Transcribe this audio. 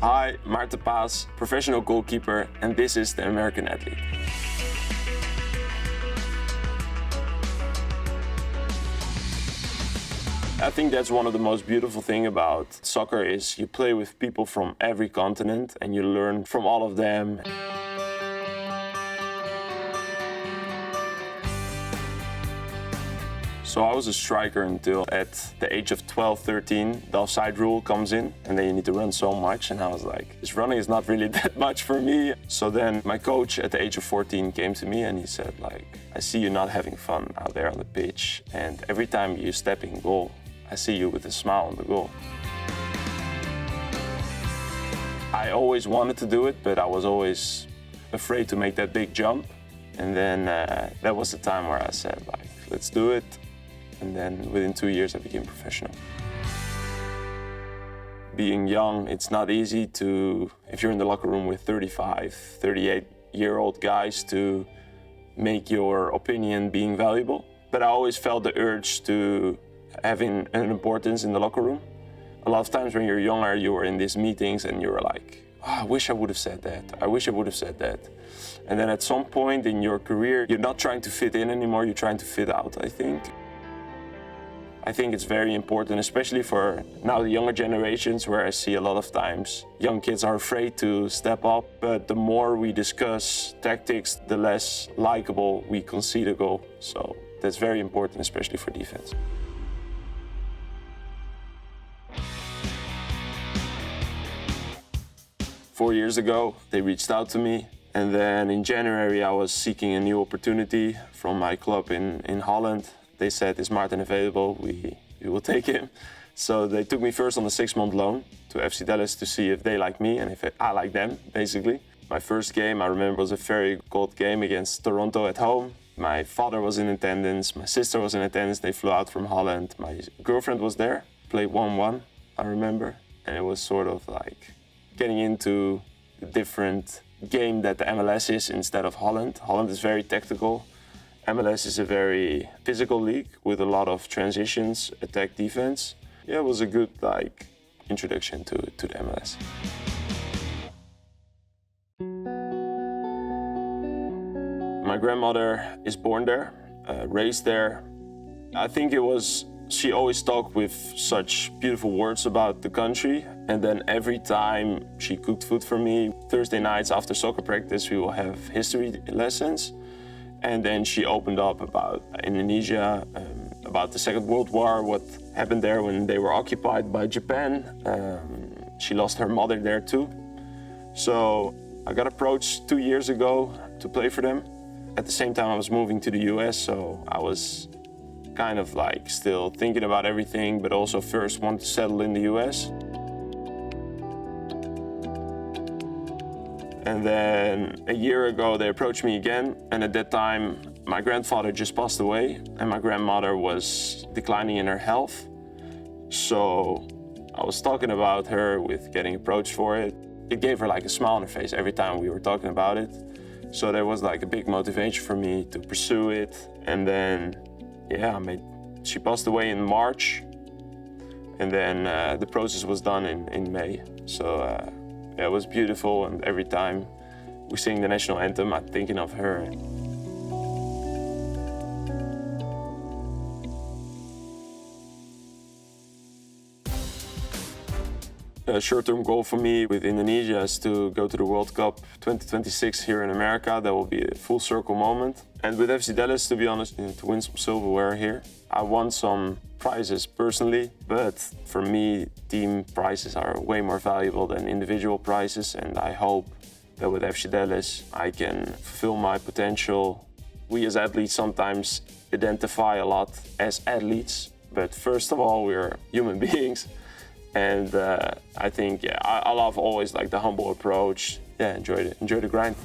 Hi, Maarten Paes, professional goalkeeper, and this is the American Athlete. I think that's one of the most beautiful things about soccer is you play with people from every continent and you learn from all of them. So I was a striker until at the age of 12, 13, the offside rule comes in and then you need to run so much. And I was like, this running is not really that much for me. So then my coach at the age of 14 came to me and he said, I see you not having fun out there on the pitch. And every time you step in goal, I see you with a smile on the goal. I always wanted to do it, but I was always afraid to make that big jump. And then that was the time where I said, let's do it. And then within 2 years, I became professional. Being young, it's not easy to, if you're in the locker room with 35, 38-year-old guys, to make your opinion being valuable. But I always felt the urge to having an importance in the locker room. A lot of times when you're younger, you were in these meetings and you were like, I wish I would have said that. I wish I would have said that. And then at some point in your career, you're not trying to fit in anymore, you're trying to fit out, I think. I think it's very important, especially for now the younger generations, where I see a lot of times young kids are afraid to step up, but the more we discuss tactics, the less likable we concede a goal. So that's very important, especially for defense. Four years ago, they reached out to me. And then in January, I was seeking a new opportunity from my club in Holland. They said, is Maarten available? We will take him. So they took me first on a 6-month loan to FC Dallas to see if they like me and if I like them, basically. My first game, I remember, was a very cold game against Toronto at home. My father was in attendance, my sister was in attendance. They flew out from Holland. My girlfriend was there, played 1-1, I remember. And it was sort of like getting into a different game that the MLS is instead of Holland. Holland is very tactical. MLS is a very physical league with a lot of transitions, attack, defense. Yeah, it was a good introduction to the MLS. My grandmother is born there, raised there. I think she always talked with such beautiful words about the country. And then every time she cooked food for me, Thursday nights after soccer practice, we will have history lessons. And then she opened up about Indonesia, about the Second World War, what happened there when they were occupied by Japan. She lost her mother there too. So I got approached 2 years ago to play for them. At the same time, I was moving to the US, so I was kind of still thinking about everything, but also first wanted to settle in the US. And then a year ago, they approached me again. And at that time, my grandfather just passed away and my grandmother was declining in her health. So I was talking about her with getting approached for it. It gave her a smile on her face every time we were talking about it. So there was a big motivation for me to pursue it. And then, she passed away in March. And then the process was done in May. So it was beautiful, and every time we sing the national anthem, I'm thinking of her. A short-term goal for me with Indonesia is to go to the World Cup 2026 here in America. That will be a full circle moment. And with FC Dallas, to be honest, to win some silverware here. I won some prizes personally, but for me, team prizes are way more valuable than individual prizes. And I hope that with FC Dallas, I can fulfill my potential. We as athletes sometimes identify a lot as athletes, but first of all, we're human beings. And I think, I love always the humble approach. Enjoy the grind.